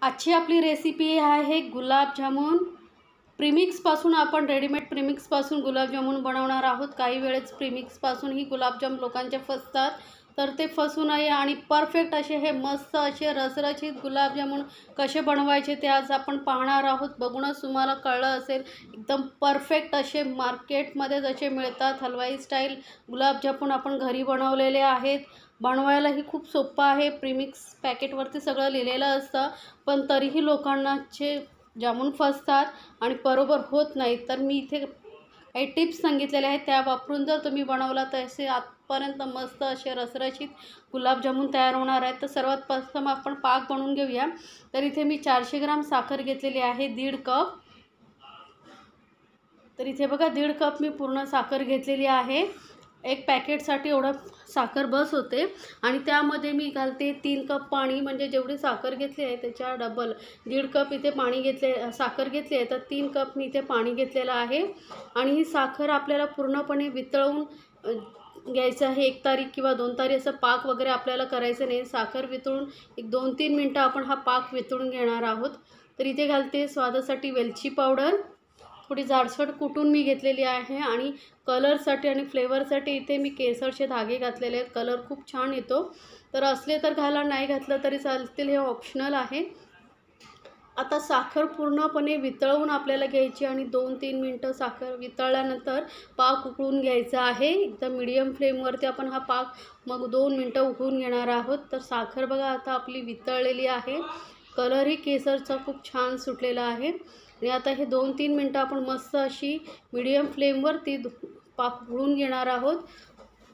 आजची आपली रेसिपी आहे गुलाबजामुन प्रीमिक्सपासून. आपण रेडीमेड प्रीमिक्सपासून गुलाबजामुन बनवणार आहोत. काही वेळेस प्रीमिक्सपासून ही गुलाबजाम लोकांचे फसतात, तर ते फसू नये आणि परफेक्ट असे हे मस्त असे रसरशीत गुलाबजामुन कसे बनवायचे ते आज आपण पाहणार आहोत. बघूनच तुम्हाला कळलं असेल, एकदम परफेक्ट असे मार्केटमध्ये जसे मिळतात हलवाई स्टाईल गुलाबजामुन आपण घरी बनवलेले आहेत. बनवायलाही खूप सोपं आहे. प्रीमिक्स पॅकेटवरती सगळं लिहिलेलं असतं, पण तरीही लोकांचे जामून फसतात आणि बरोबर होत नाहीत. तर मी इथे काही टिप्स सांगितलेल्या आहेत, त्या वापरून जर तुम्ही बनवला तर असे आजपर्यंत मस्त असे रसरशीत गुलाबजामुन तयार होणार आहेत. तर सर्वात प्रथम आपण पाक बनवून घेऊया. तर इथे मी 400 ग्राम साखर घेतलेली आहे, 1.5 कप. तर इथे बघा 1.5 कप मी पूर्ण साखर घेतलेली आहे. एक पॅकेटसाठी एवढं साखर बस होते आणि त्यामध्ये मी घालते 3 कप पाणी. म्हणजे जेवढी साखर घेतली आहे त्याच्या डबल 1.5 कप इथे पाणी साखर घेतली आहे, तर 3 कप मी इथे पाणी घेतलेलं आहे. आणि ही साखर आपल्याला पूर्णपणे वितळवून घ्यायचं आहे. 1 तारी किंवा 2 तारी असं पाक वगैरे आपल्याला करायचं नाही. साखर वितळून एक 2-3 मिनटं आपण हा पाक वितळून घेणार आहोत. तर इथे घालते स्वादासाठी वेलची पावडर, थोडी जाडसर कुटून मी घेतलेली आहे. आणि कलरसाठी आणि फ्लेवरसाठी इथे मी केसरचे धागे घातलेले आहेत. कलर खूप छान येतो. तर असले तर घाला, नाही घातलं तरी चालतील, हे ऑप्शनल आहे. आता साखर पूर्णपणे वितळवून आपल्याला घ्यायची आणि 2-3 मिनटं साखर वितळल्यानंतर पाक उकळून घ्यायचा आहे. एकदम मीडियम फ्लेमवरती आपण हा पाक मग 2 मिनटं उकळून घेणार आहोत. तर साखर बघा आता आपली वितळलेली आहे. कलरही केसरचा खूप छान सुटलेला आहे. आणि आता हे 2-3 मिनटं आपण मस्त अशी मीडियम फ्लेमवरती पाक उकळून घेणार आहोत.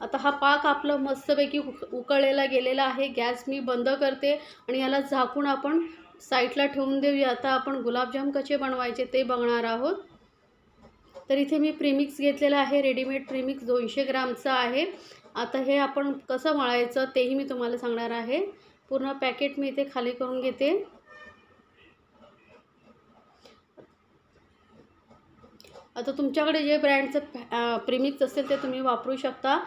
आता हा पाक आपला मस्तपैकी उकळलेला गेलेला आहे. गॅस मी बंद करते आणि याला झाकून आपण साईडला ठेवून देऊया. आता आपण गुलाबजाम कसे बनवायचे ते बघणार आहोत. तर इथे मी प्रीमिक्स घेतलेलं आहे, रेडीमेड प्रीमिक्स 200 ग्रामचं आहे. आता हे आपण कसं मळायचं तेही मी तुम्हाला सांगणार आहे. पूर्ण पॅकेट मी इथे खाली करून घेते. आता तुमच्याकडे जे ब्रँडचं प्रीमिक्स असेल ते तुम्ही वापरू शकता.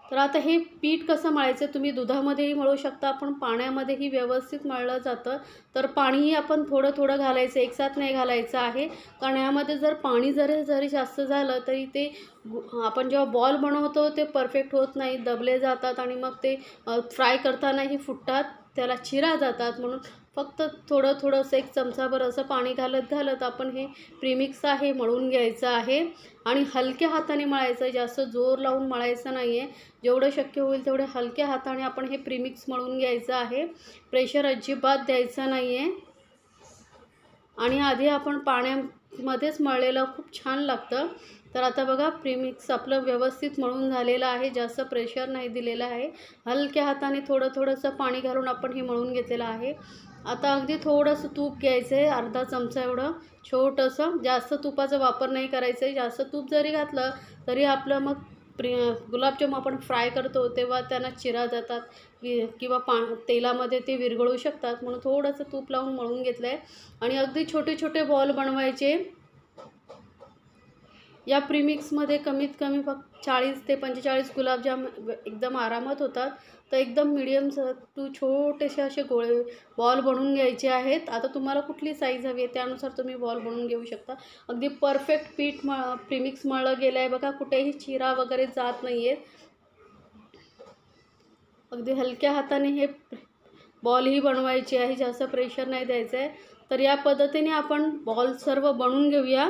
तर आता हे पीठ कसं मळायचं तुम्ही दुधामध्येही मळू शकता, पण पाण्यामध्येही व्यवस्थित मळलं जातं. तर पाणीही आपण थोडं थोडं घालायचं, एकसाथ नाही घालायचं आहे. कारण यामध्ये जर पाणी जरी जास्त झालं तरी ते आपण जेव्हा बॉल बनवतो ते परफेक्ट होत नाही, दबले जातात आणि मग ते फ्राय करतानाही फुटतात, त्याला चिरा जातात. म्हणून फक्त थोडंसं 1 चमचाभर असं पाणी घालत आपण हे प्रीमिक्स आहे मळून घ्यायचं आहे. आणि हलक्या हाताने मळायचं, जास्त जोर लावून मळायचं नाही आहे. जेवढं शक्य होईल तेवढे हलक्या हाताने आपण हे प्रीमिक्स मळून घ्यायचं आहे. प्रेशर अजिबात द्यायचं नाही आहे. आणि आधी आपण पाण्यामध्येच मळलेलं खूप छान लागतं. तर आता बघा प्रीमिक्स आपलं व्यवस्थित मळून झालेलं आहे. जास्त प्रेशर नाही दिलेलं आहे. हलक्या हाताने थोडंसं पाणी घालून आपण हे मळून घेतलेलं आहे. आता अगदी थोडंसं तूप घ्यायचं आहे, अर्धा चमचा एवढं छोटंसं. जास्त तुपाचा वापर नाही करायचं आहे. जास्त तूप जरी घातलं तरी आपलं मग गुलाबजाम आपण फ्राय करतो तेव्हा त्यांना चिरा जातात किंवा तेलामध्ये ते विरघळू शकतात. म्हणून थोडंसं तूप लावून मळून घेतलं आहे. आणि अगदी छोटे छोटे बॉल बनवायचे. या प्रीमिक्समध्ये कमीत कमी फक्त 40 ते 45 गुलाबजाम एकदम आरामात होतात. तर एकदम मीडियम टू छोटेसे असे गोळे बॉल बनवून घ्यायचे आहेत. आता तुम्हाला कुठली साईज हवी आहे त्यानुसार तुम्ही बॉल बनवून घेऊ शकता. अगदी परफेक्ट प्रीमिक्स मळलं गेलं आहे बघा, कुठेही चिरा वगैरे जात नाही आहे. अगदी हलक्या हाताने हे बॉलही बनवायचे आहे, जास्त प्रेशर नाही द्यायचं आहे. तर या पद्धतीने आपण बॉल सर्व बनवून घेऊया.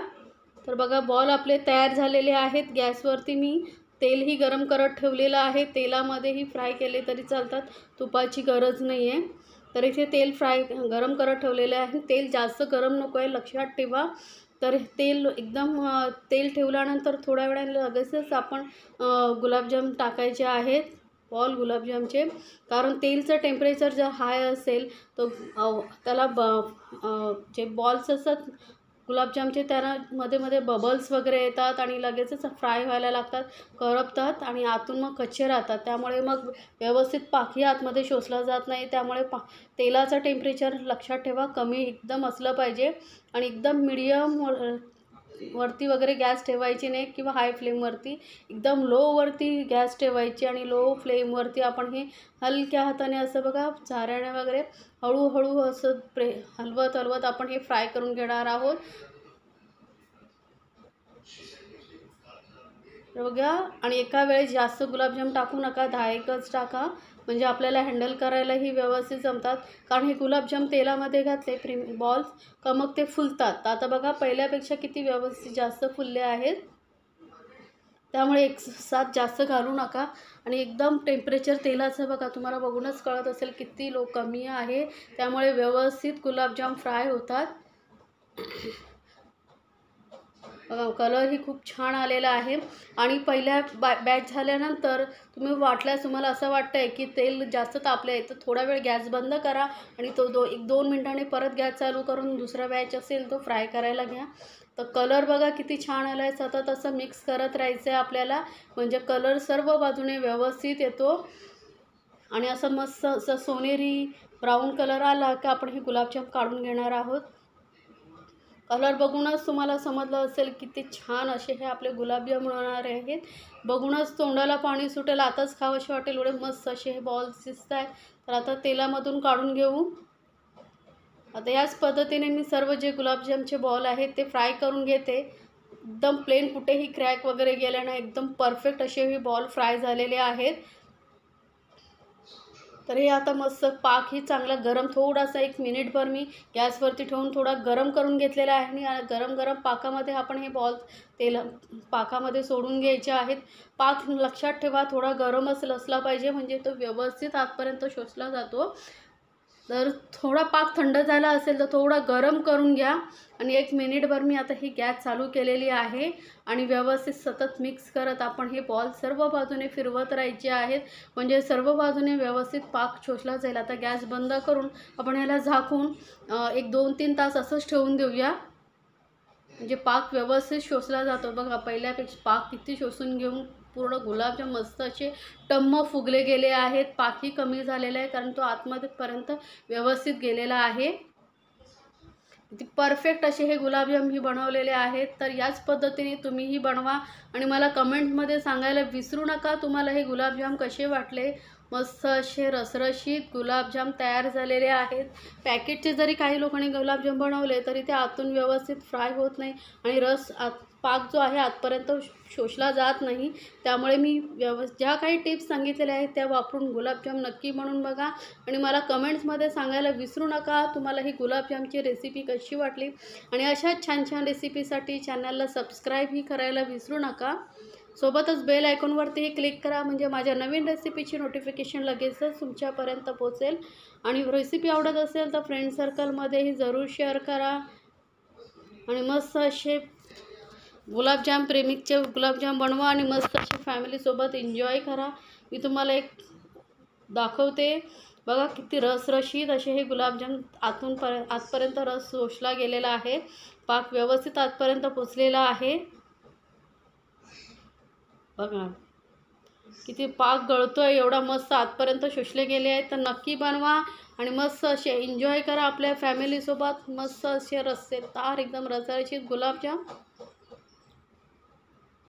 तर बघा बॉल आपले तयार झालेले आहेत. गॅसवरती मी तेलही गरम करत ठेवलेलं आहे. तेलामध्येही फ्राय केले तरी चालतात, तुपाची गरज नाही आहे. तर इथे तेल गरम करत ठेवलेलं आहे. तेल जास्त गरम नको आहे, लक्षात ठेवा. तर तेल ठेवल्यानंतर थोड्या वेळाने लगेचच आपण गुलाबजाम टाकायचे आहेत, बॉल गुलाबजामचे. कारण तेलचं टेम्परेचर जर हाय असेल तर त्याला जे बॉल्स असतात गुलाबजामचे त्याला मध्ये बबल्स वगैरे येतात आणि लगेचच फ्राय व्हायला लागतात, करपतात आणि आतून मग कच्चे राहतात. त्यामुळे मग व्यवस्थित पाकही आतमध्ये शोषला जात नाही. त्यामुळे तेलाचं टेम्परेचर लक्षात ठेवा, कमी एकदम असलं पाहिजे आणि एकदम मीडियम वरती वगैरे गॅस ठेवायची नाही किंवा हाय फ्लेमवरती, एकदम लोवरती गॅस ठेवायची आणि लो फ्लेमवरती आपण हे हलक्या हाताने असं बघा झाऱ्याने वगैरे हळूहळू असं हलवत हलवत आपण हे फ्राय करून घेणार आहोत. बघा, आणि एका वेळेस जास्त गुलाबजाम टाकू नका, 10-1च टाका, म्हणजे आपल्याला हँडल करायलाही व्यवस्थित जमतात. कारण हे गुलाबजाम तेलामध्ये घातले बॉल्स का मग ते फुलतात. आता बघा पहिल्यापेक्षा किती व्यवस्थित जास्त फुलले आहेत. त्यामुळे एक साथ जास्त घालू नका. आणि एकदम टेम्परेचर तेलाचं बघा, तुम्हाला बघूनच कळत असेल किती कमी आहे. त्यामुळे व्यवस्थित गुलाबजाम फ्राय होतात. बघा कलरही खूप छान आलेला आहे. आणि पहिल्या बॅच झाल्यानंतर तुम्ही वाटल्यास तुम्हाला असं वाटतं आहे की तेल जास्त तापले आहे तर थोडा वेळ गॅस बंद करा आणि तो 1-2 मिनिटांनी परत गॅस चालू करून दुसरा बॅच असेल तो फ्राय करायला घ्या. तर कलर बघा किती छान आला आहे. सतत असं मिक्स करत राहायचं आहे आपल्याला, म्हणजे कलर सर्व बाजूने व्यवस्थित येतो. आणि असं मस्त असं सोनेरी ब्राऊन कलर आला की आपण हे गुलाबजाम काढून घेणार आहोत. कलर बघूनच तुम्हाला समजलं असेल किती छान असे हे आपले गुलाबजाम होणार आहेत. बघूनच तोंडाला पाणी सुटेल, आताच खावंसे वाटेल, एवढे मस्त असे हे बॉल्स दिसत आहेत. तर आता तेलामधून काढून घेऊ. आता याच पद्धतीने मी सर्व जे गुलाबजामचे बॉल आहेत ते फ्राय करून घेते. एकदम प्लेन, कुठेही क्रॅक वगैरे गेले नाही, एकदम परफेक्ट असे हे बॉल फ्राय झालेले आहेत. तर हे आता मस्त पाकही चांगला गरम, थोडासा 1 मिनिटभर मी गॅसवरती ठेवून थोडा गरम करून घेतलेला आहे. आणि गरम गरम पाकामध्ये आपण हे बॉल पाकामध्ये सोडून घ्यायचे आहेत. पाक लक्षात ठेवा थोडा गरमच असला पाहिजे, म्हणजे तो व्यवस्थित आतपर्यंत शोषला जातो. तर थोडा पाक थंड झाला असेल तर थोडा गरम करून घ्या. आणि 1 मिनिटभर मी आता ही गॅस चालू केलेली आहे आणि व्यवस्थित सतत मिक्स करत आपण हे बॉल सर्व बाजूने फिरवत राहायचे आहेत, म्हणजे सर्व बाजूने व्यवस्थित पाक शोषला जाईल. आता गॅस बंद करून आपण ह्याला झाकून 1-2-3 तास असंच ठेवून देऊया, म्हणजे पाक व्यवस्थित शोषला जातो. बघा पहिल्यापेक्षा पाक किती शोषून घेऊन पूर्ण गुलाबजाम मस्त असे टम्म फुगले गेले आहेत. पाकही कमी झालेला आहे कारण तो आतमध्ये पर्यंत व्यवस्थित गेलेला आहे. किती परफेक्ट असे हे गुलाबजाम ही बनवलेले आहेत. तर याच पद्धतीने तुम्हीही बनवा आणि मला कमेंटमध्ये सांगायला विसरू नका तुम्हाला हे गुलाबजाम कसे वाटले. मस्त असे रसरशीत गुलाबजाम तयार झालेले आहेत. पॅकेटचे जरी काही लोकांनी गुलाबजाम बनवले तरी ते आतून व्यवस्थित फ्राय होत नाही आणि पाक जो आहे आतपर्यंत शोषला जात नाही. त्यामुळे मी ज्या काही टिप्स सांगितलेल्या आहेत त्या वापरून गुलाबजाम नक्की बनवून बघा आणि मला कमेंट्समध्ये सांगायला विसरू नका तुम्हाला ही गुलाबजामची रेसिपी कशी वाटली. आणि अशा छान छान रेसिपीसाठी चॅनलला सबस्क्राईबही करायला विसरू नका. सोबतच बेल आयकॉनवरतीही क्लिक करा, म्हणजे माझ्या नवीन रेसिपीची नोटिफिकेशन लगेचच तुमच्यापर्यंत पोहोचेल. आणि रेसिपी आवडत असेल तर फ्रेंड सर्कलमध्येही जरूर शेअर करा. आणि मस्त असे गुलाबजाम प्रेमिकचे गुलाबजाम बनवा आणि मस्त असे फॅमिलीसोबत एन्जॉय करा. मी तुम्हाला एक दाखवते. बघा किती रसरशीत असे हे गुलाबजाम आतपर्यंत रस शोषला गेलेला आहे. पाक व्यवस्थित आतपर्यंत पोचलेला आहे. बघा किती पाक गळतोय, एवढा मस्त आतपर्यंत शोषले गेले आहेत. तर नक्की बनवा आणि मस्त असे एन्जॉय करा आपल्या फॅमिलीसोबत. मस्त असे रस्सेदार एकदम रसरशीत गुलाबजाम.